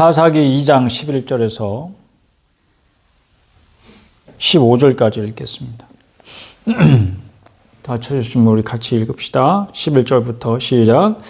사사기 2장 11절에서 15절까지 읽겠습니다. 다 찾으시면 우리 같이 읽읍시다. 11절부터 시작.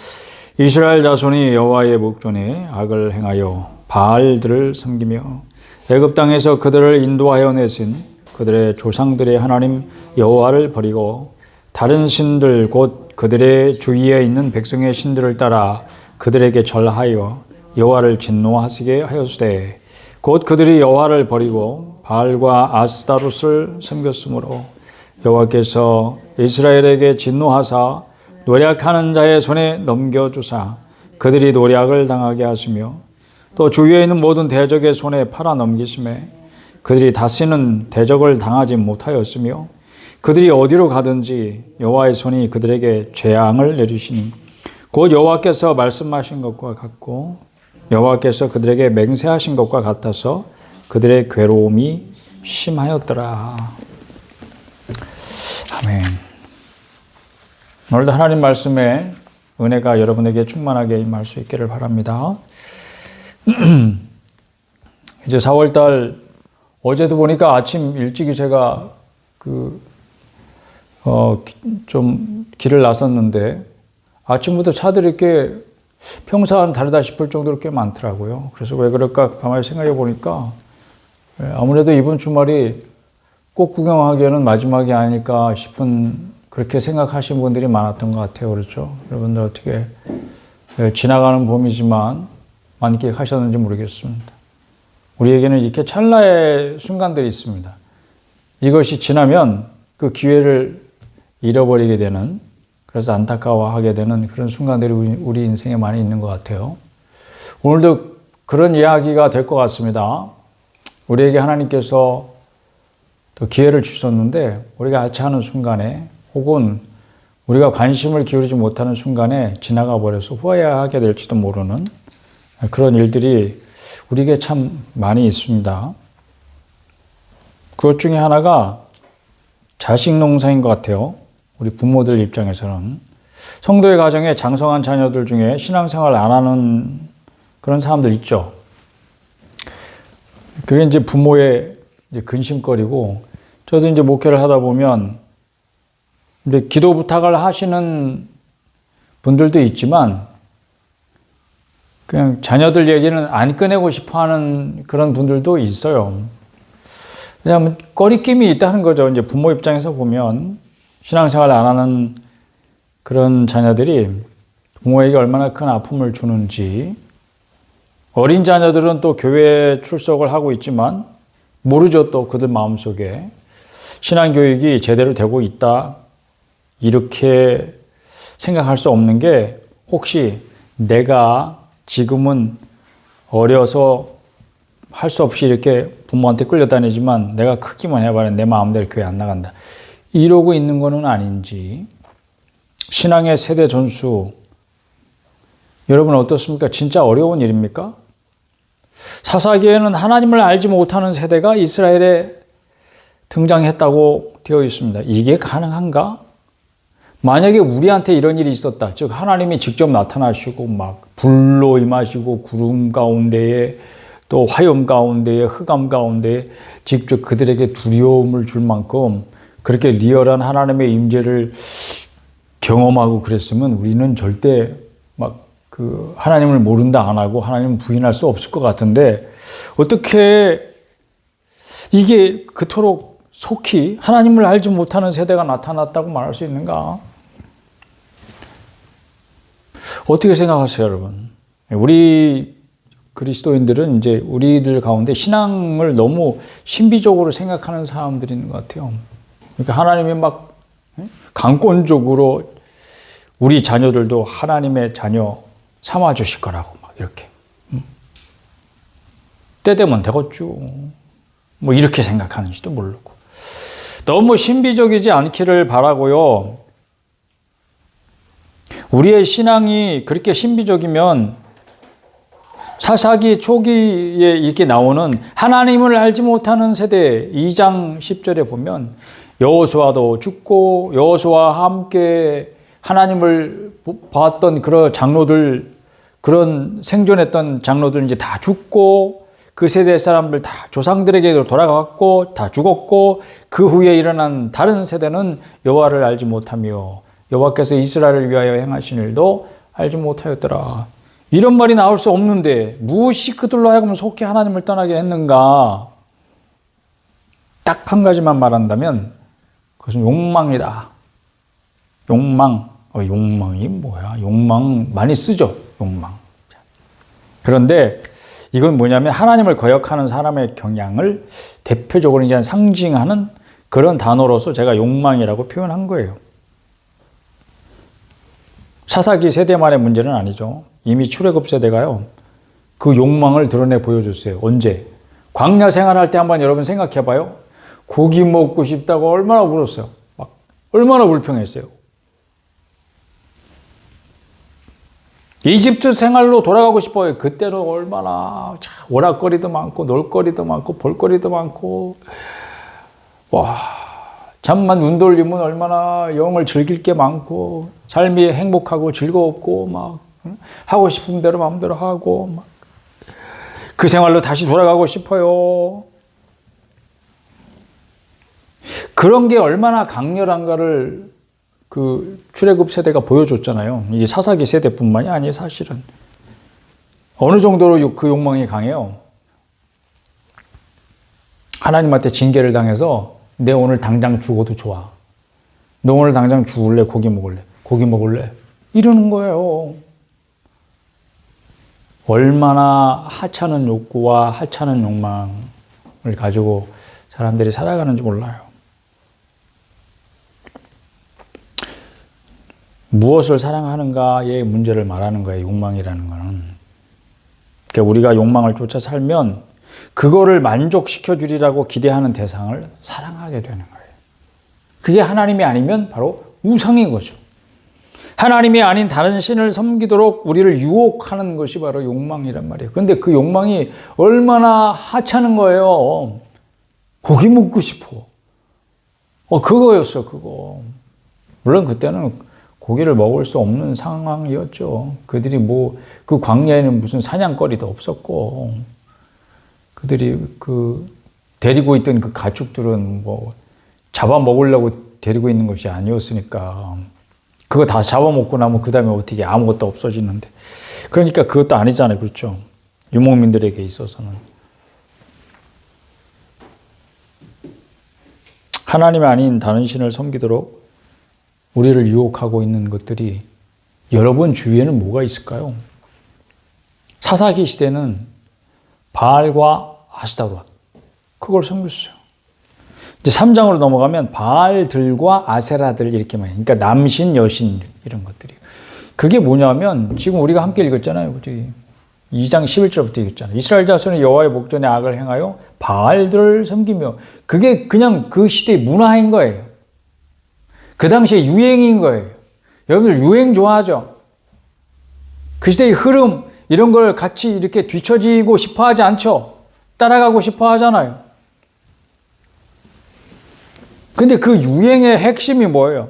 이스라엘 자손이 여호와의 목전에 악을 행하여 바알들을 섬기며 애굽 땅에서 그들을 인도하여 내신 그들의 조상들의 하나님 여호와를 버리고 다른 신들 곧 그들의 주위에 있는 백성의 신들을 따라 그들에게 절하여 여호와를 진노하시게 하였으되 곧 그들이 여호와를 버리고 바알과 아스타롯을 섬겼으므로 여호와께서 이스라엘에게 진노하사 노략하는 자의 손에 넘겨주사 그들이 노략을 당하게 하시며 또 주위에 있는 모든 대적의 손에 팔아 넘기심에 그들이 다시는 대적을 당하지 못하였으며 그들이 어디로 가든지 여호와의 손이 그들에게 재앙을 내리시니 곧 여호와께서 말씀하신 것과 같고 여호와께서 그들에게 맹세하신 것과 같아서 그들의 괴로움이 심하였더라. 아멘. 오늘도 하나님 말씀에 은혜가 여러분에게 충만하게 임할 수 있기를 바랍니다. 이제 4월달 어제도 보니까 아침 일찍이 제가 좀 길을 나섰는데 아침부터 차들이 이렇게 평소와는 다르다 싶을 정도로 꽤 많더라고요. 그래서 왜 그럴까 가만히 생각해 보니까 아무래도 이번 주말이 꽃 구경하기에는 마지막이 아닐까 싶은 그렇게 생각하신 분들이 많았던 것 같아요. 그렇죠? 여러분들 어떻게 지나가는 봄이지만 만끽하셨는지 모르겠습니다. 우리에게는 이렇게 찰나의 순간들이 있습니다. 이것이 지나면 그 기회를 잃어버리게 되는, 그래서 안타까워하게 되는 그런 순간들이 우리 인생에 많이 있는 것 같아요. 오늘도 그런 이야기가 될 것 같습니다. 우리에게 하나님께서 또 기회를 주셨는데 우리가 하찮은 순간에 혹은 우리가 관심을 기울이지 못하는 순간에 지나가 버려서 후회하게 될지도 모르는 그런 일들이 우리에게 참 많이 있습니다. 그것 중에 하나가 자식 농사인 것 같아요. 우리 부모들 입장에서는 성도의 가정에 장성한 자녀들 중에 신앙생활 안 하는 그런 사람들 있죠. 그게 이제 부모의 이제 근심거리고, 저도 이제 목회를 하다 보면 이제 기도 부탁을 하시는 분들도 있지만 그냥 자녀들 얘기는 안 꺼내고 싶어 하는 그런 분들도 있어요. 왜냐하면 꺼리낌이 있다는 거죠. 이제 부모 입장에서 보면 신앙생활 안 하는 그런 자녀들이 부모에게 얼마나 큰 아픔을 주는지. 어린 자녀들은 또 교회 출석을 하고 있지만 모르죠. 또 그들 마음속에 신앙교육이 제대로 되고 있다 이렇게 생각할 수 없는 게, 혹시 내가 지금은 어려서 할 수 없이 이렇게 부모한테 끌려다니지만 내가 크기만 해봐야 내 마음대로 교회 안 나간다 이러고 있는 거는 아닌지. 신앙의 세대 전수, 여러분 어떻습니까? 진짜 어려운 일입니까? 사사기에는 하나님을 알지 못하는 세대가 이스라엘에 등장했다고 되어 있습니다. 이게 가능한가? 만약에 우리한테 이런 일이 있었다. 즉 하나님이 직접 나타나시고 막 불로 임하시고 구름 가운데에 또 화염 가운데에 흑암 가운데에 직접 그들에게 두려움을 줄 만큼 그렇게 리얼한 하나님의 임재를 경험하고 그랬으면 우리는 절대 막 하나님을 모른다 안 하고 하나님을 부인할 수 없을 것 같은데, 어떻게 이게 그토록 속히 하나님을 알지 못하는 세대가 나타났다고 말할 수 있는가? 어떻게 생각하세요, 여러분? 우리 그리스도인들은 이제 우리들 가운데 신앙을 너무 신비적으로 생각하는 사람들이 있는 것 같아요. 그러니까 하나님이 막 강권적으로 우리 자녀들도 하나님의 자녀 삼아 주실 거라고 막 이렇게 때 되면 되겠죠. 뭐 이렇게 생각하는지도 모르고. 너무 신비적이지 않기를 바라고요. 우리의 신앙이 그렇게 신비적이면 사사기 초기에 이렇게 나오는 하나님을 알지 못하는 세대 2장 10절에 보면 여호수아도 죽고 여호수아와 함께 하나님을 봤던 그런 장로들 그런 생존했던 장로들 이제 다 죽고 그 세대 사람들 다 조상들에게도 돌아갔고 다 죽었고 그 후에 일어난 다른 세대는 여호와를 알지 못하며 여호와께서 이스라엘을 위하여 행하신 일도 알지 못하였더라. 이런 말이 나올 수 없는데 무엇이 그들로 하여금 속히 하나님을 떠나게 했는가? 딱 한 가지만 말한다면 그것은 욕망이다. 욕망. 욕망이 뭐야? 욕망 많이 쓰죠. 욕망. 그런데 이건 뭐냐면 하나님을 거역하는 사람의 경향을 대표적으로 그냥 상징하는 그런 단어로서 제가 욕망이라고 표현한 거예요. 사사기 세대만의 문제는 아니죠. 이미 출애굽 세대가요. 그 욕망을 드러내 보여줬어요. 언제? 광야 생활할 때 한번 여러분 생각해 봐요. 고기 먹고 싶다고 얼마나 울었어요. 막 얼마나 불평했어요. 이집트 생활로 돌아가고 싶어요. 그때는 얼마나 오락거리도 많고 놀거리도 많고 볼거리도 많고 와 잠만 눈 돌리면 얼마나 영을 즐길 게 많고 삶이 행복하고 즐겁고 막 하고 싶은 대로 마음대로 하고 막 그 생활로 다시 돌아가고 싶어요. 그런 게 얼마나 강렬한가를 그 출애굽 세대가 보여줬잖아요. 이게 사사기 세대뿐만이 아니에요, 사실은. 어느 정도로 그 욕망이 강해요. 하나님한테 징계를 당해서 내 오늘 당장 죽어도 좋아. 너 오늘 당장 죽을래? 고기 먹을래? 고기 먹을래? 이러는 거예요. 얼마나 하찮은 욕구와 하찮은 욕망을 가지고 사람들이 살아가는지 몰라요. 무엇을 사랑하는가의 문제를 말하는 거예요. 욕망이라는 거는. 그러니까 우리가 욕망을 쫓아 살면 그거를 만족시켜 주리라고 기대하는 대상을 사랑하게 되는 거예요. 그게 하나님이 아니면 바로 우상인 거죠. 하나님이 아닌 다른 신을 섬기도록 우리를 유혹하는 것이 바로 욕망이란 말이에요. 그런데 그 욕망이 얼마나 하찮은 거예요. 고기 먹고 싶어. 그거였어, 그거. 물론 그때는 고기를 먹을 수 없는 상황이었죠. 그들이 그 광야에는 무슨 사냥거리도 없었고, 그들이 데리고 있던 그 가축들은 잡아먹으려고 데리고 있는 것이 아니었으니까, 그거 다 잡아먹고 나면 그 다음에 어떻게 아무것도 없어지는데. 그러니까 그것도 아니잖아요. 그렇죠. 유목민들에게 있어서는. 하나님이 아닌 다른 신을 섬기도록 우리를 유혹하고 있는 것들이 여러분 주위에는 뭐가 있을까요? 사사기 시대는 바알과 아스타롯 그걸 섬겼어요. 이제 3장으로 넘어가면 바알들과 아세라들 이렇게 많이, 그러니까 남신, 여신 이런 것들이. 그게 뭐냐면 지금 우리가 함께 읽었잖아요. 그치? 2장 11절부터 읽었잖아요. 이스라엘 자손이 여호와의 목전에 악을 행하여 바알들을 섬기며, 그게 그냥 그 시대의 문화인 거예요. 그 당시에 유행인 거예요. 여러분들 유행 좋아하죠? 그 시대의 흐름 이런 걸 같이 이렇게 뒤처지고 싶어 하지 않죠? 따라가고 싶어 하잖아요. 근데 그 유행의 핵심이 뭐예요?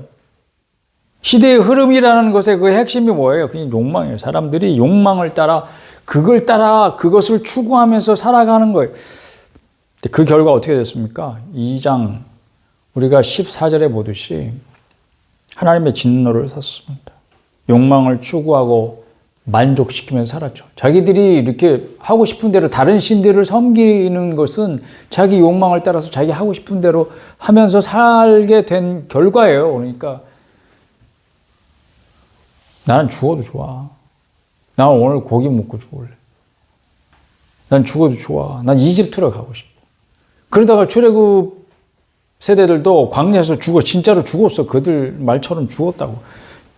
시대의 흐름이라는 것의 그 핵심이 뭐예요? 그냥 욕망이에요. 사람들이 욕망을 따라 그것을 추구하면서 살아가는 거예요. 그 결과 어떻게 됐습니까? 2장 우리가 14절에 보듯이 하나님의 진노를 샀습니다. 욕망을 추구하고 만족시키면서 살았죠. 자기들이 이렇게 하고 싶은 대로 다른 신들을 섬기는 것은 자기 욕망을 따라서 자기 하고 싶은 대로 하면서 살게 된 결과예요. 그러니까 나는 죽어도 좋아. 나는 오늘 고기 먹고 죽을래. 난 죽어도 좋아. 난 이집트로 가고 싶어. 그러다가 출애굽 세대들도 광야에서 진짜로 죽었어. 그들 말처럼 죽었다고.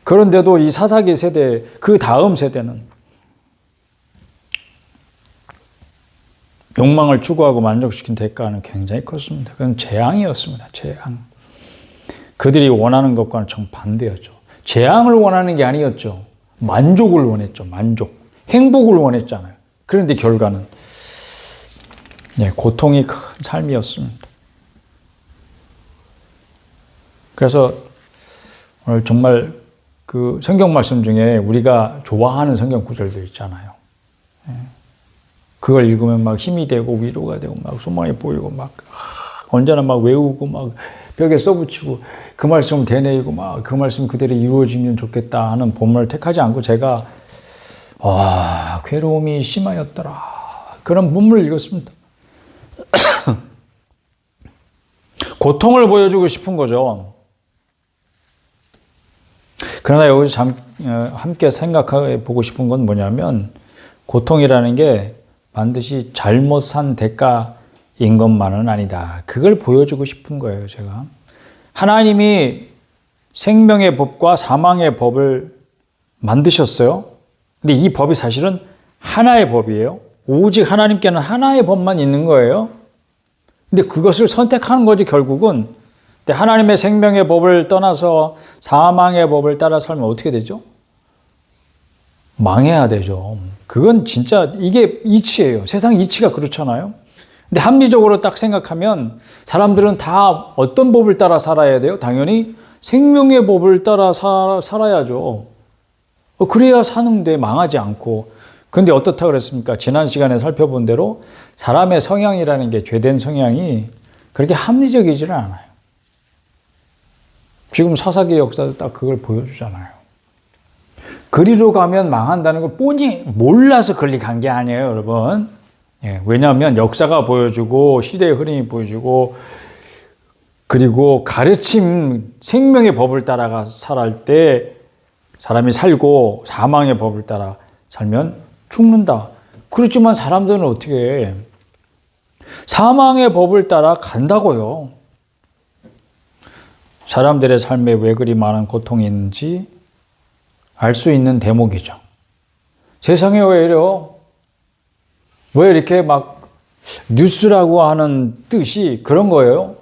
그런데도 이 사사기 세대, 그 다음 세대는 욕망을 추구하고 만족시킨 대가는 굉장히 컸습니다. 그건 재앙이었습니다. 재앙. 그들이 원하는 것과는 정반대였죠. 재앙을 원하는 게 아니었죠. 만족을 원했죠. 만족. 행복을 원했잖아요. 그런데 결과는 고통이 큰 삶이었습니다. 그래서 오늘 정말 그 성경 말씀 중에 우리가 좋아하는 성경 구절들 있잖아요. 그걸 읽으면 막 힘이 되고 위로가 되고 막 소망이 보이고 막 언제나 막 외우고 막 벽에 써붙이고 그 말씀 되뇌이고 막 그 말씀 그대로 이루어지면 좋겠다 하는 본문을 택하지 않고 제가 괴로움이 심하였더라 그런 본문을 읽었습니다. 고통을 보여주고 싶은 거죠. 그러나 여기서 함께 생각해 보고 싶은 건 뭐냐면 고통이라는 게 반드시 잘못 산 대가인 것만은 아니다. 그걸 보여주고 싶은 거예요, 제가. 하나님이 생명의 법과 사망의 법을 만드셨어요. 근데 이 법이 사실은 하나의 법이에요. 오직 하나님께는 하나의 법만 있는 거예요. 근데 그것을 선택하는 거지, 결국은. 근데 하나님의 생명의 법을 떠나서 사망의 법을 따라 살면 어떻게 되죠? 망해야 되죠. 그건 진짜 이게 이치예요. 세상 이치가 그렇잖아요. 근데 합리적으로 딱 생각하면 사람들은 다 어떤 법을 따라 살아야 돼요? 당연히 생명의 법을 따라 살아야죠. 그래야 사는데 망하지 않고. 근데 어떻다 그랬습니까? 지난 시간에 살펴본 대로 사람의 성향이라는 게 죄된 성향이 그렇게 합리적이지는 않아요. 지금 사사기의 역사도 딱 그걸 보여주잖아요. 그리로 가면 망한다는 걸 뻔히 몰라서 그리 간 게 아니에요, 여러분. 왜냐하면 역사가 보여주고 시대의 흐름이 보여주고 그리고 가르침 생명의 법을 따라가 살할 때 사람이 살고 사망의 법을 따라 살면 죽는다. 그렇지만 사람들은 어떻게 해? 사망의 법을 따라 간다고요. 사람들의 삶에 왜 그리 많은 고통이 있는지 알 수 있는 대목이죠. 세상에 왜 이래요? 왜 이렇게 막 뉴스라고 하는 뜻이 그런 거예요?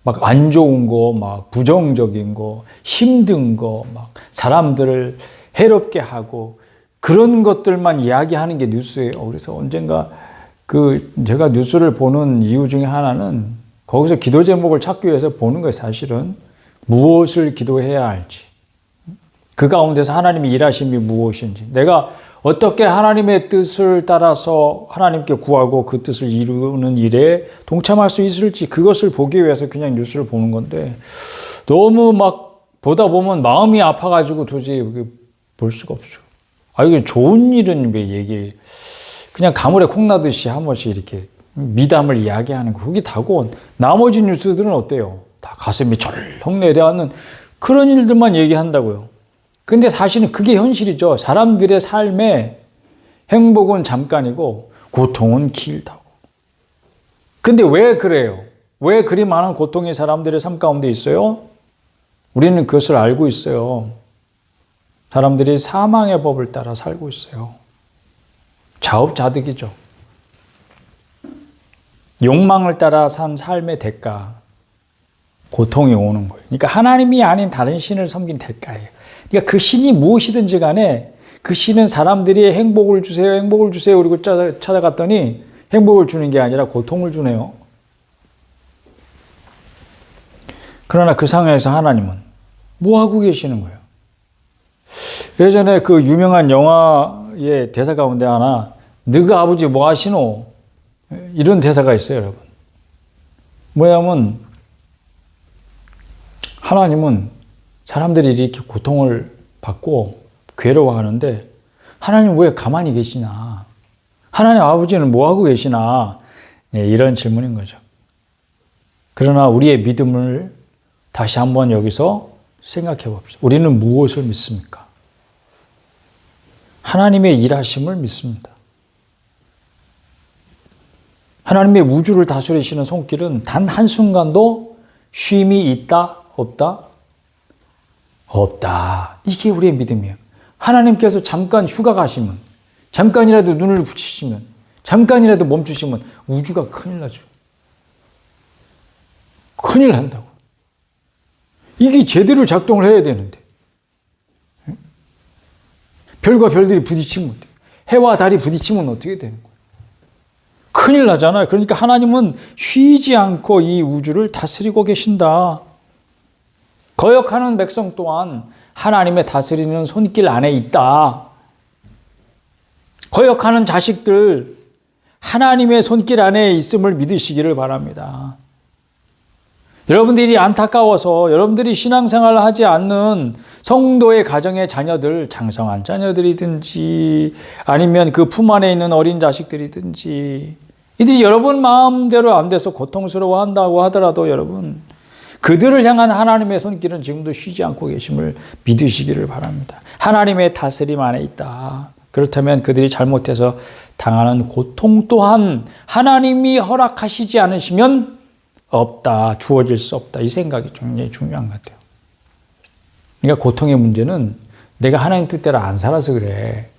막 안 좋은 거, 막 부정적인 거, 힘든 거, 막 사람들을 해롭게 하고 그런 것들만 이야기하는 게 뉴스예요. 그래서 언젠가 제가 뉴스를 보는 이유 중에 하나는 거기서 기도 제목을 찾기 위해서 보는 거예요. 사실은 무엇을 기도해야 할지, 그 가운데서 하나님의 일하심이 무엇인지, 내가 어떻게 하나님의 뜻을 따라서 하나님께 구하고 그 뜻을 이루는 일에 동참할 수 있을지 그것을 보기 위해서 그냥 뉴스를 보는 건데 너무 막 보다 보면 마음이 아파가지고 도저히 볼 수가 없어요. 이게 좋은 일은 왜 그냥 가물에 콩나듯이 한 번씩 이렇게 미담을 이야기하는 거 그게 다고 나머지 뉴스들은 어때요? 다 가슴이 철렁 내려앉는 그런 일들만 얘기한다고요. 근데 사실은 그게 현실이죠. 사람들의 삶에 행복은 잠깐이고 고통은 길다고. 근데 왜 그래요? 왜 그리 많은 고통이 사람들의 삶 가운데 있어요? 우리는 그것을 알고 있어요. 사람들이 사망의 법을 따라 살고 있어요. 자업자득이죠. 욕망을 따라 산 삶의 대가, 고통이 오는 거예요. 그러니까 하나님이 아닌 다른 신을 섬긴 대가예요. 그러니까 그 신이 무엇이든지 간에 그 신은 사람들이 행복을 주세요, 행복을 주세요. 그리고 찾아갔더니 행복을 주는 게 아니라 고통을 주네요. 그러나 그 상황에서 하나님은 뭐 하고 계시는 거예요? 예전에 그 유명한 영화의 대사 가운데 하나, 너가 아버지 뭐 하시노? 이런 대사가 있어요, 여러분. 뭐냐면 하나님은 사람들이 이렇게 고통을 받고 괴로워하는데 하나님 왜 가만히 계시나? 하나님 아버지는 뭐 하고 계시나? 이런 질문인 거죠. 그러나 우리의 믿음을 다시 한번 여기서 생각해 봅시다. 우리는 무엇을 믿습니까? 하나님의 일하심을 믿습니다. 하나님의 우주를 다스리시는 손길은 단 한순간도 쉼이 있다? 없다? 없다. 이게 우리의 믿음이에요. 하나님께서 잠깐 휴가 가시면, 잠깐이라도 눈을 붙이시면, 잠깐이라도 멈추시면 우주가 큰일 나죠. 큰일 난다고. 이게 제대로 작동을 해야 되는데 별과 별들이 부딪히면 어때요? 해와 달이 부딪히면 어떻게 되는 거예요? 큰일 나잖아요. 그러니까 하나님은 쉬지 않고 이 우주를 다스리고 계신다. 거역하는 백성 또한 하나님의 다스리는 손길 안에 있다. 거역하는 자식들 하나님의 손길 안에 있음을 믿으시기를 바랍니다. 여러분들이 안타까워서 여러분들이 신앙생활을 하지 않는 성도의 가정의 자녀들, 장성한 자녀들이든지 아니면 그 품 안에 있는 어린 자식들이든지 이들이 여러분 마음대로 안 돼서 고통스러워한다고 하더라도 여러분 그들을 향한 하나님의 손길은 지금도 쉬지 않고 계심을 믿으시기를 바랍니다. 하나님의 다스림 안에 있다. 그렇다면 그들이 잘못해서 당하는 고통 또한 하나님이 허락하시지 않으시면 없다. 주어질 수 없다. 이 생각이 굉장히 중요한 것 같아요. 그러니까 고통의 문제는 내가 하나님 뜻대로 안 살아서 그래.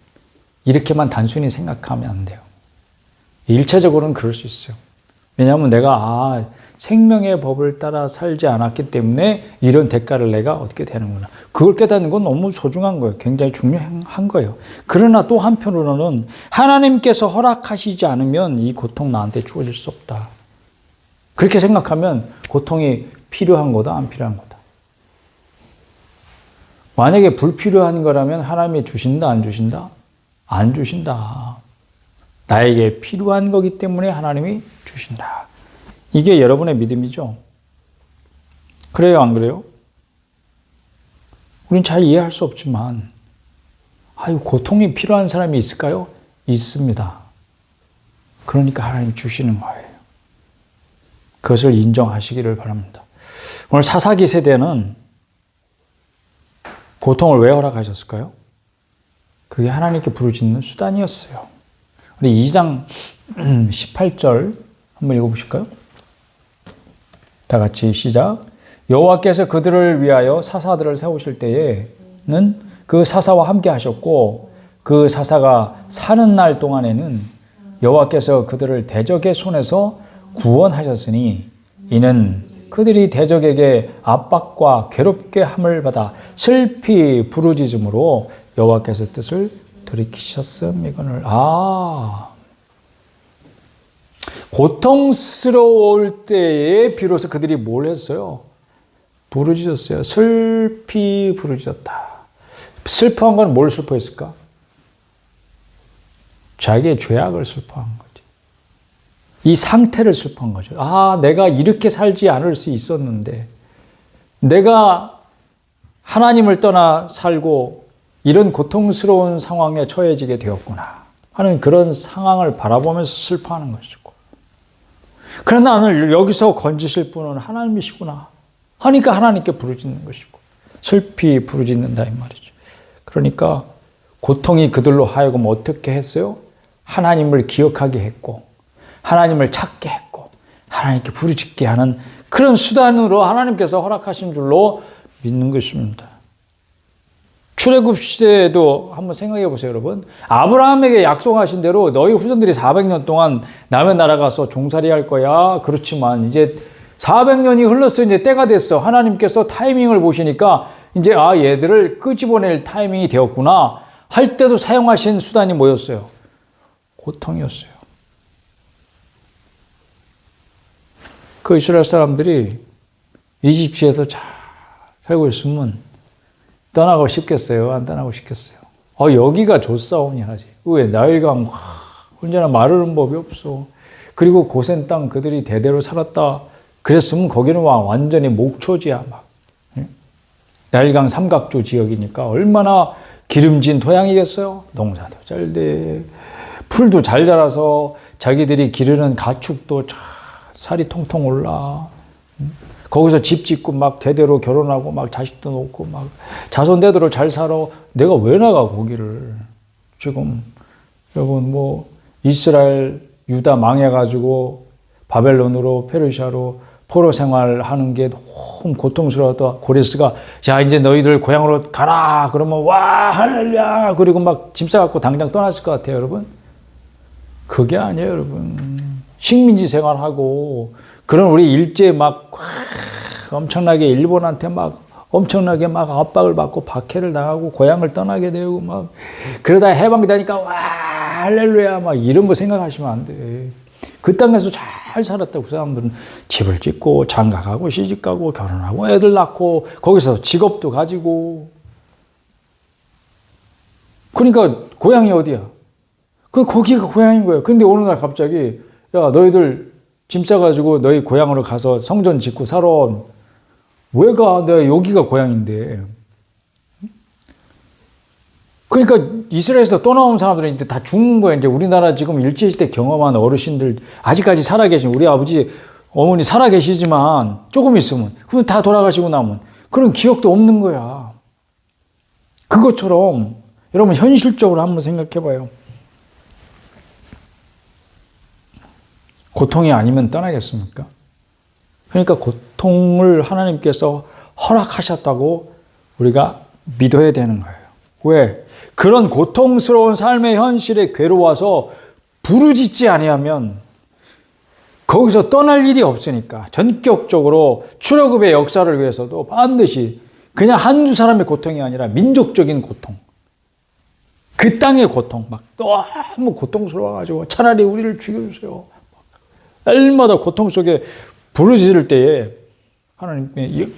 이렇게만 단순히 생각하면 안 돼요. 일차적으로는 그럴 수 있어요. 왜냐하면 내가 생명의 법을 따라 살지 않았기 때문에 이런 대가를 내가 얻게 되는구나. 그걸 깨닫는 건 너무 소중한 거예요. 굉장히 중요한 거예요. 그러나 또 한편으로는 하나님께서 허락하시지 않으면 이 고통 나한테 주어질 수 없다. 그렇게 생각하면 고통이 필요한 거다, 안 필요한 거다. 만약에 불필요한 거라면 하나님이 주신다, 안 주신다? 안 주신다. 나에게 필요한 거기 때문에 하나님이 주신다. 이게 여러분의 믿음이죠. 그래요, 안 그래요? 우린 잘 이해할 수 없지만 고통이 필요한 사람이 있을까요? 있습니다. 그러니까 하나님이 주시는 거예요. 그것을 인정하시기를 바랍니다. 오늘 사사기 세대는 고통을 왜 허락하셨을까요? 그게 하나님께 부르짖는 수단이었어요. 우리 2장 18절 한번 읽어보실까요? 다 같이 시작. 여호와께서 그들을 위하여 사사들을 세우실 때에는 그 사사와 함께 하셨고 그 사사가 사는 날 동안에는 여호와께서 그들을 대적의 손에서 구원하셨으니 이는 그들이 대적에게 압박과 괴롭게 함을 받아 슬피 부르짖음으로 여호와께서 뜻을 돌이키셨음이거늘. 고통스러울 때에 비로소 그들이 뭘 했어요? 부르짖었어요. 슬피 부르짖었다. 슬퍼한 건 뭘 슬퍼했을까? 자기의 죄악을 슬퍼한 거지. 이 상태를 슬퍼한 거죠. 내가 이렇게 살지 않을 수 있었는데 내가 하나님을 떠나 살고 이런 고통스러운 상황에 처해지게 되었구나 하는 그런 상황을 바라보면서 슬퍼하는 것이고, 그러나 나는 여기서 건지실 분은 하나님이시구나 하니까 하나님께 부르짖는 것이고 슬피 부르짖는다 이 말이죠. 그러니까 고통이 그들로 하여금 어떻게 했어요? 하나님을 기억하게 했고 하나님을 찾게 했고 하나님께 부르짖게 하는 그런 수단으로 하나님께서 허락하신 줄로 믿는 것입니다. 출애굽 시대에도 한번 생각해 보세요, 여러분. 아브라함에게 약속하신 대로 너희 후손들이 400년 동안 남의 나라 가서 종살이 할 거야. 그렇지만 이제 400년이 흘렀어. 이제 때가 됐어. 하나님께서 타이밍을 보시니까 이제 얘들을 끄집어낼 타이밍이 되었구나 할 때도 사용하신 수단이 뭐였어요? 고통이었어요. 그 이스라엘 사람들이 이집트에서 잘 살고 있으면 떠나고 싶겠어요? 안 떠나고 싶겠어요? 여기가 좋사오니 하지. 왜? 나일강 혼자나 마르는 법이 없어. 그리고 고센 땅 그들이 대대로 살았다. 그랬으면 거기는 완전히 목초지야. 막. 나일강 삼각조 지역이니까 얼마나 기름진 토양이겠어요? 농사도 잘 돼. 풀도 잘 자라서 자기들이 기르는 가축도 살이 통통 올라. 거기서 집 짓고 막 대대로 결혼하고 막 자식도 놓고 막 자손 대대로 잘 살아. 내가 왜 나가 거기를. 지금 여러분 이스라엘 유다 망해가지고 바벨론으로 페르시아로 포로 생활하는 게 너무 고통스러웠다. 고레스가 자 이제 너희들 고향으로 가라 그러면 와 할렐루야 그리고 막 짐 싸갖고 당장 떠났을 것 같아요, 여러분. 그게 아니에요, 여러분. 식민지 생활하고 그런 우리 일제에 막 엄청나게 일본한테 막 엄청나게 막 압박을 받고 박해를 당하고 고향을 떠나게 되고 막 그러다 해방되니까 와 할렐루야 막 이런 거 생각하시면 안 돼. 그 땅에서 잘 살았다고. 그 사람들은 집을 짓고 장가가고 시집가고 결혼하고 애들 낳고 거기서 직업도 가지고 그러니까 고향이 어디야? 거기가 고향인 거예요. 근데 어느 날 갑자기 야 너희들 짐 싸가지고 너희 고향으로 가서 성전 짓고 살아. 왜 가? 내가 여기가 고향인데. 그러니까 이스라엘에서 떠나온 사람들은 이제 다 죽는 거예요. 이제 우리나라 지금 일제시대 경험한 어르신들 아직까지 살아계신 우리 아버지 어머니 살아계시지만 조금 있으면 그럼 다 돌아가시고 나면 그런 기억도 없는 거야. 그것처럼 여러분 현실적으로 한번 생각해봐요. 고통이 아니면 떠나겠습니까? 그러니까 고통을 하나님께서 허락하셨다고 우리가 믿어야 되는 거예요. 왜? 그런 고통스러운 삶의 현실에 괴로워서 부르짖지 아니하면 거기서 떠날 일이 없으니까 전격적으로 출애굽의 역사를 위해서도 반드시 그냥 한두 사람의 고통이 아니라 민족적인 고통, 그 땅의 고통, 막 너무 고통스러워가지고 차라리 우리를 죽여주세요. 날마다 고통 속에 부르짖을 때에 하나님의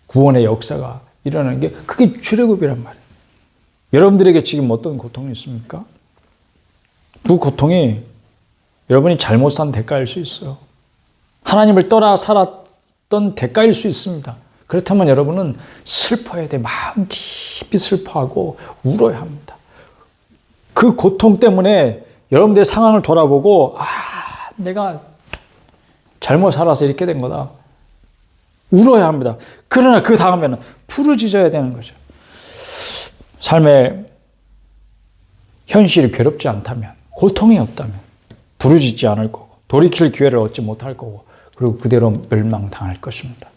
구원의 역사가 일어나는 게 그게 출애굽이란 말이에요. 여러분들에게 지금 어떤 고통이 있습니까? 그 고통이 여러분이 잘못 산 대가일 수 있어요. 하나님을 떠나 살았던 대가일 수 있습니다. 그렇다면 여러분은 슬퍼야 돼. 마음 깊이 슬퍼하고 울어야 합니다. 그 고통 때문에 여러분들의 상황을 돌아보고 내가 잘못 살아서 이렇게 된 거다. 울어야 합니다. 그러나 그 다음에는 부르짖어야 되는 거죠. 삶의 현실이 괴롭지 않다면, 고통이 없다면 부르짖지 않을 거고 돌이킬 기회를 얻지 못할 거고 그리고 그대로 멸망당할 것입니다.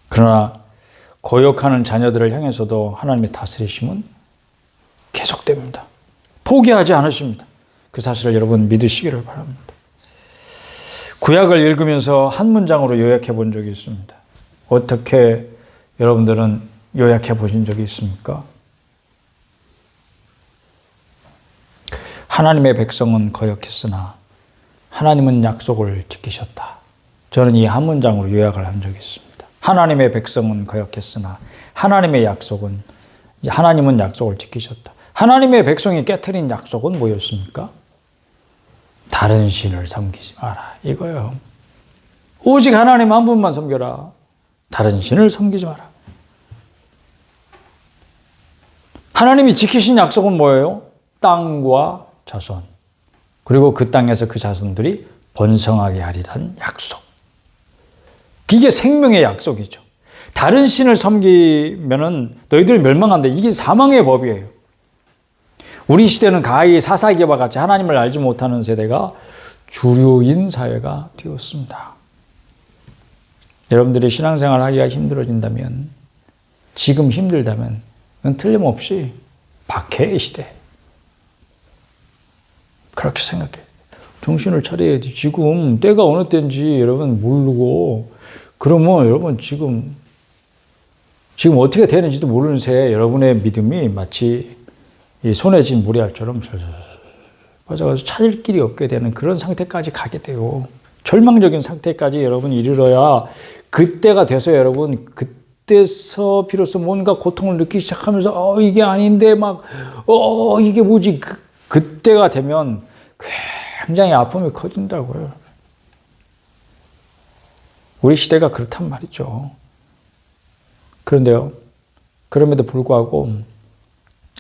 그러나 거역하는 자녀들을 향해서도 하나님의 다스리심은 계속됩니다. 포기하지 않으십니다. 그 사실을 여러분 믿으시기를 바랍니다. 구약을 읽으면서 한 문장으로 요약해 본 적이 있습니다. 어떻게 여러분들은 요약해 보신 적이 있습니까? 하나님의 백성은 거역했으나 하나님은 약속을 지키셨다. 저는 이 한 문장으로 요약을 한 적이 있습니다. 하나님의 백성은 거역했으나 하나님은 약속을 지키셨다. 하나님의 백성이 깨트린 약속은 뭐였습니까? 다른 신을 섬기지 마라. 이거요. 오직 하나님 한 분만 섬겨라. 다른 신을 섬기지 마라. 하나님이 지키신 약속은 뭐예요? 땅과 자손. 그리고 그 땅에서 그 자손들이 번성하게 하리란 약속. 이게 생명의 약속이죠. 다른 신을 섬기면은 너희들 멸망한다. 이게 사망의 법이에요. 우리 시대는 가히 사사기와 같이 하나님을 알지 못하는 세대가 주류인 사회가 되었습니다. 여러분들이 신앙생활 하기가 힘들어진다면, 지금 힘들다면 그건 틀림없이 박해의 시대. 그렇게 생각해요. 정신을 차려야지. 지금 때가 어느 때인지 여러분 모르고, 그러면 여러분 지금 어떻게 되는지도 모르는 새에 여러분의 믿음이 마치 이 손에 쥔 모래알처럼 빠져가서 찾을 길이 없게 되는 그런 상태까지 가게 돼요. 절망적인 상태까지 여러분이 이르러야 그때가 돼서 여러분, 그때서 비로소 뭔가 고통을 느끼기 시작하면서 이게 아닌데 이게 뭐지? 그때가 되면 굉장히 아픔이 커진다고요. 우리 시대가 그렇단 말이죠. 그런데요, 그럼에도 불구하고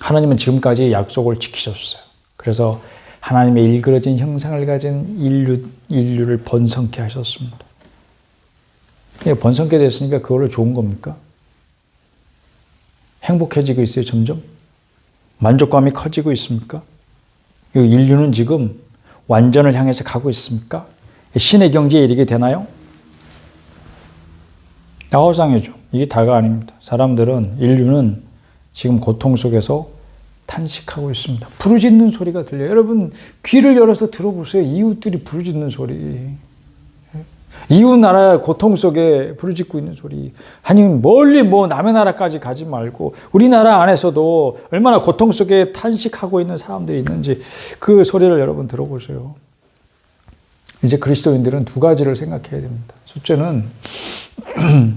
하나님은 지금까지 약속을 지키셨어요. 그래서 하나님의 일그러진 형상을 가진 인류를 번성케 하셨습니다. 번성케 됐으니까 그걸로 좋은 겁니까? 행복해지고 있어요, 점점? 만족감이 커지고 있습니까? 이 인류는 지금 완전을 향해서 가고 있습니까? 신의 경지에 이르게 되나요? 나화상이죠. 이게 다가 아닙니다. 인류는 지금 고통 속에서 탄식하고 있습니다. 부르짖는 소리가 들려요. 여러분 귀를 열어서 들어보세요. 이웃들이 부르짖는 소리. 이웃 나라의 고통 속에 부르짖고 있는 소리. 아니면 멀리 남의 나라까지 가지 말고 우리나라 안에서도 얼마나 고통 속에 탄식하고 있는 사람들이 있는지 그 소리를 여러분 들어보세요. 이제 그리스도인들은 두 가지를 생각해야 됩니다. 첫째는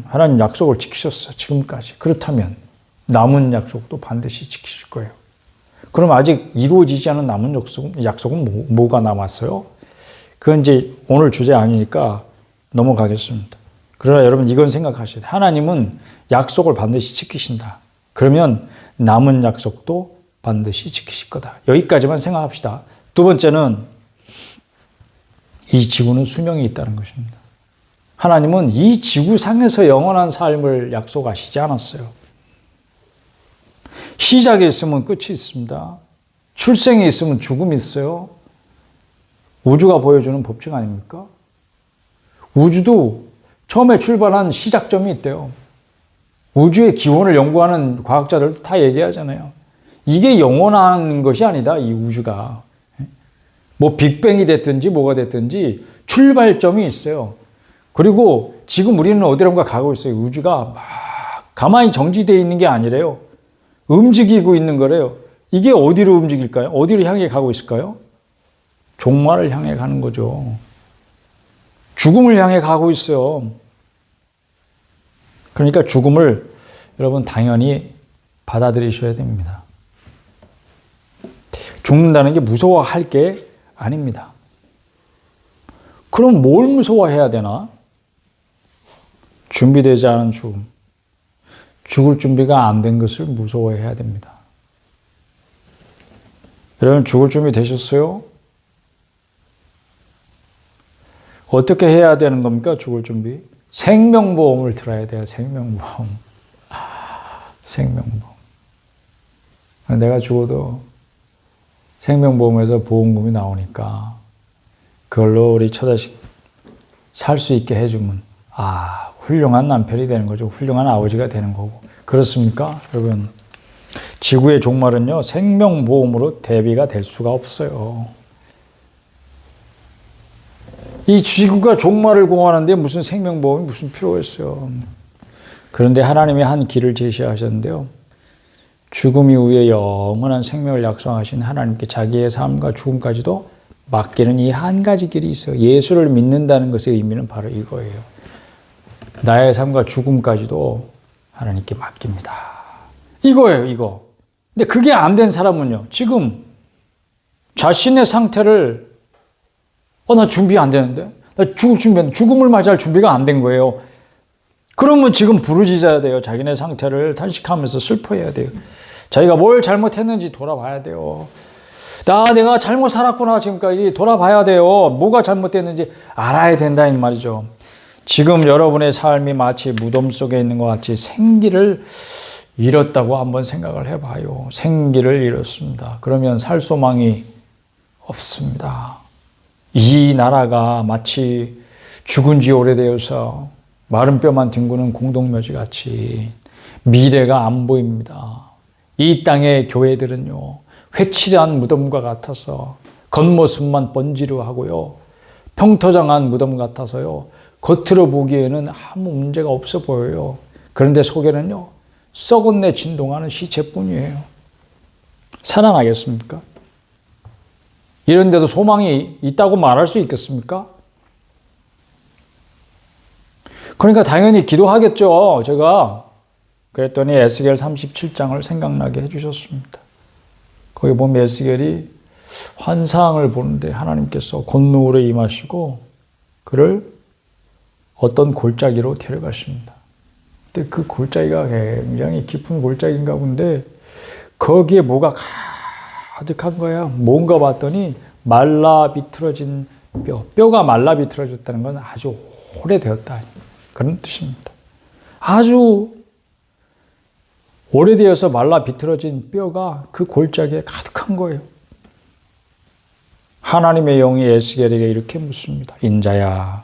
하나님 약속을 지키셨어요. 지금까지. 그렇다면 남은 약속도 반드시 지키실 거예요. 그럼 아직 이루어지지 않은 남은 약속은 뭐가 남았어요? 그건 이제 오늘 주제 아니니까 넘어가겠습니다. 그러나 여러분 이건 생각하셔야 돼요. 하나님은 약속을 반드시 지키신다. 그러면 남은 약속도 반드시 지키실 거다. 여기까지만 생각합시다. 두 번째는 이 지구는 수명이 있다는 것입니다. 하나님은 이 지구상에서 영원한 삶을 약속하시지 않았어요. 시작이 있으면 끝이 있습니다. 출생이 있으면 죽음이 있어요. 우주가 보여주는 법칙 아닙니까? 우주도 처음에 출발한 시작점이 있대요. 우주의 기원을 연구하는 과학자들도 다 얘기하잖아요. 이게 영원한 것이 아니다, 이 우주가. 뭐 빅뱅이 됐든지 뭐가 됐든지 출발점이 있어요. 그리고 지금 우리는 어디론가 가고 있어요. 우주가 막 가만히 정지되어 있는 게 아니래요. 움직이고 있는 거래요. 이게 어디로 움직일까요? 어디로 향해 가고 있을까요? 종말을 향해 가는 거죠. 죽음을 향해 가고 있어요. 그러니까 죽음을 여러분 당연히 받아들이셔야 됩니다. 죽는다는 게 무서워할 게 아닙니다. 그럼 뭘 무서워해야 되나? 준비되지 않은 죽음. 죽을 준비가 안 된 것을 무서워해야 됩니다. 여러분 죽을 준비 되셨어요? 어떻게 해야 되는 겁니까? 죽을 준비? 생명보험을 들어야 돼요. 생명보험. 생명보험. 내가 죽어도 생명보험에서 보험금이 나오니까 그걸로 우리 처자식 살 수 있게 해주면 훌륭한 남편이 되는 거죠. 훌륭한 아버지가 되는 거고. 그렇습니까? 여러분 지구의 종말은요 생명보험으로 대비가 될 수가 없어요. 이 지구가 종말을 공언하는데 무슨 생명보험이 무슨 필요가 있어요. 그런데 하나님이 한 길을 제시하셨는데요. 죽음 이후에 영원한 생명을 약속하신 하나님께 자기의 삶과 죽음까지도 맡기는 이 한 가지 길이 있어요. 예수를 믿는다는 것의 의미는 바로 이거예요. 나의 삶과 죽음까지도 하나님께 맡깁니다. 이거예요, 이거. 근데 그게 안 된 사람은요, 지금 자신의 상태를 나 준비 안 되는데? 나 죽음을 맞이할 준비가 안 된 거예요. 그러면 지금 부르짖어야 돼요. 자기네 상태를 탄식하면서 슬퍼해야 돼요. 자기가 뭘 잘못했는지 돌아봐야 돼요. 내가 잘못 살았구나 지금까지 돌아봐야 돼요. 뭐가 잘못됐는지 알아야 된다 이 말이죠. 지금 여러분의 삶이 마치 무덤 속에 있는 것 같이 생기를 잃었다고 한번 생각을 해봐요. 생기를 잃었습니다. 그러면 살 소망이 없습니다. 이 나라가 마치 죽은 지 오래되어서 마른 뼈만 뒹구는 공동묘지같이 미래가 안 보입니다. 이 땅의 교회들은요. 회칠한 무덤과 같아서 겉모습만 번지르하고요. 평토장한 무덤 같아서요. 겉으로 보기에는 아무 문제가 없어 보여요. 그런데 속에는요. 썩은내 진동하는 시체뿐이에요. 살아나겠습니까? 이런 데도 소망이 있다고 말할 수 있겠습니까? 그러니까 당연히 기도하겠죠. 제가 그랬더니 에스겔 37장을 생각나게 해주셨습니다. 거기 보면 에스겔이 환상을 보는데 하나님께서 곤노울에 임하시고 그를 어떤 골짜기로 데려가십니다. 근데 그 골짜기가 굉장히 깊은 골짜기인가 본데 거기에 뭐가 가득한 거야. 뭔가 봤더니 말라 비틀어진 뼈가 말라 비틀어졌다는 건 아주 오래되었다. 그런 뜻입니다. 아주 오래되어서 말라 비틀어진 뼈가 그 골짜기에 가득한 거예요. 하나님의 영이 에스겔에게 이렇게 묻습니다. 인자야,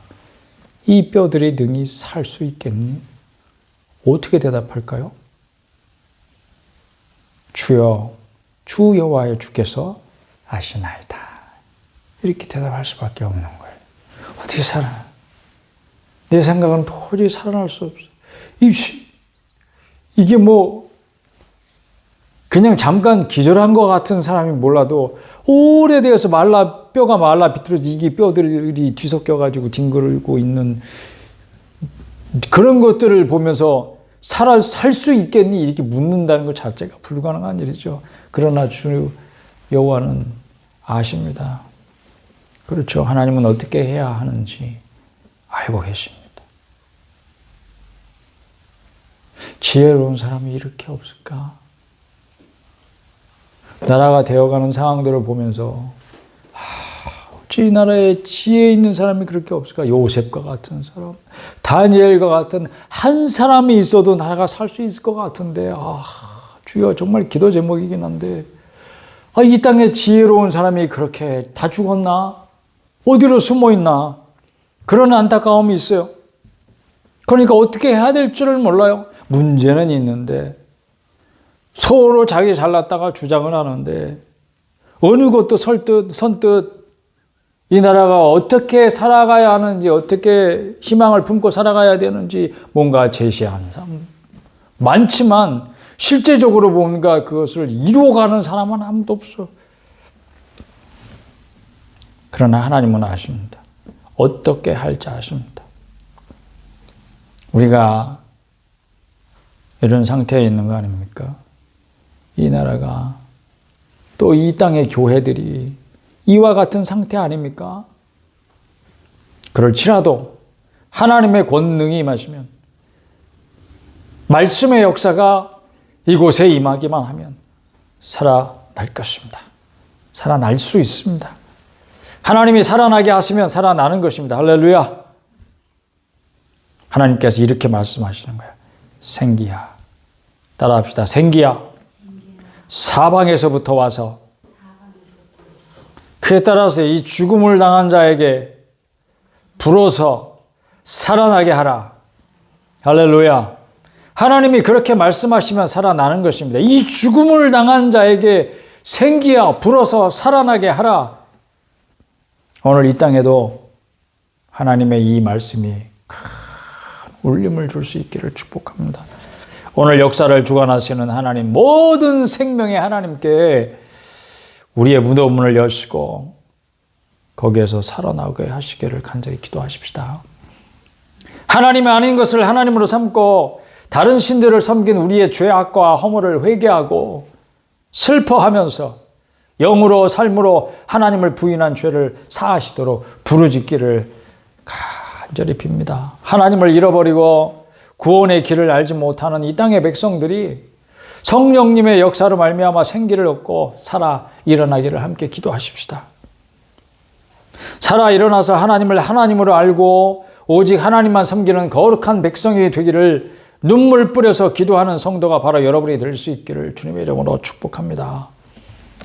이 뼈들이 능히 살 수 있겠니? 어떻게 대답할까요? 주여, 주 여호와의 주께서 아시나이다. 이렇게 대답할 수밖에 없는 거예요. 어떻게 살아? 내 생각은 도저히 살아날 수 없어. 이게 뭐 그냥 잠깐 기절한 것 같은 사람이 몰라도 오래되어서 뼈가 말라 비틀어지 이게 뼈들이 뒤섞여가지고 뒹굴고 있는 그런 것들을 보면서 살 수 있겠니? 이렇게 묻는다는 것 자체가 불가능한 일이죠. 그러나 주 여호와는 아십니다. 그렇죠. 하나님은 어떻게 해야 하는지 알고 계십니다. 지혜로운 사람이 이렇게 없을까? 나라가 되어가는 상황들을 보면서 어찌 이 나라에 지혜 있는 사람이 그렇게 없을까? 요셉과 같은 사람, 다니엘과 같은 한 사람이 있어도 나라가 살 수 있을 것 같은데 주여 정말 기도 제목이긴 한데 이 땅에 지혜로운 사람이 그렇게 다 죽었나? 어디로 숨어 있나? 그런 안타까움이 있어요. 그러니까 어떻게 해야 될 줄을 몰라요. 문제는 있는데 서로 자기 잘났다가 주장을 하는데 어느 것도 선뜻 이 나라가 어떻게 살아가야 하는지, 어떻게 희망을 품고 살아가야 되는지 뭔가 제시하는 사람 많지만 실제적으로 뭔가 그것을 이루어가는 사람은 아무도 없어. 그러나 하나님은 아십니다. 어떻게 할지 아십니다. 우리가 이런 상태에 있는 거 아닙니까? 이 나라가 또 이 땅의 교회들이 이와 같은 상태 아닙니까? 그럴지라도 하나님의 권능이 임하시면 말씀의 역사가 이곳에 임하기만 하면 살아날 것입니다. 살아날 수 있습니다. 하나님이 살아나게 하시면 살아나는 것입니다. 할렐루야. 하나님께서 이렇게 말씀하시는 거예요. 생기야. 따라합시다. 생기야. 사방에서부터 와서 그에 따라서 이 죽음을 당한 자에게 불어서 살아나게 하라. 할렐루야. 하나님이 그렇게 말씀하시면 살아나는 것입니다. 이 죽음을 당한 자에게 생기야 불어서 살아나게 하라. 오늘 이 땅에도 하나님의 이 말씀이 큰 울림을 줄 수 있기를 축복합니다. 오늘 역사를 주관하시는 하나님, 모든 생명의 하나님께 우리의 무덤문을 여시고 거기에서 살아나게 하시기를 간절히 기도하십시다. 하나님이 아닌 것을 하나님으로 삼고 다른 신들을 섬긴 우리의 죄악과 허물을 회개하고 슬퍼하면서 영으로 삶으로 하나님을 부인한 죄를 사하시도록 부르짖기를 간절히 빕니다. 하나님을 잃어버리고 구원의 길을 알지 못하는 이 땅의 백성들이 성령님의 역사로 말미암아 생기를 얻고 살아 일어나기를 함께 기도하십시다. 살아 일어나서 하나님을 하나님으로 알고 오직 하나님만 섬기는 거룩한 백성이 되기를 눈물 뿌려서 기도하는 성도가 바로 여러분이 될 수 있기를 주님의 이름으로 축복합니다.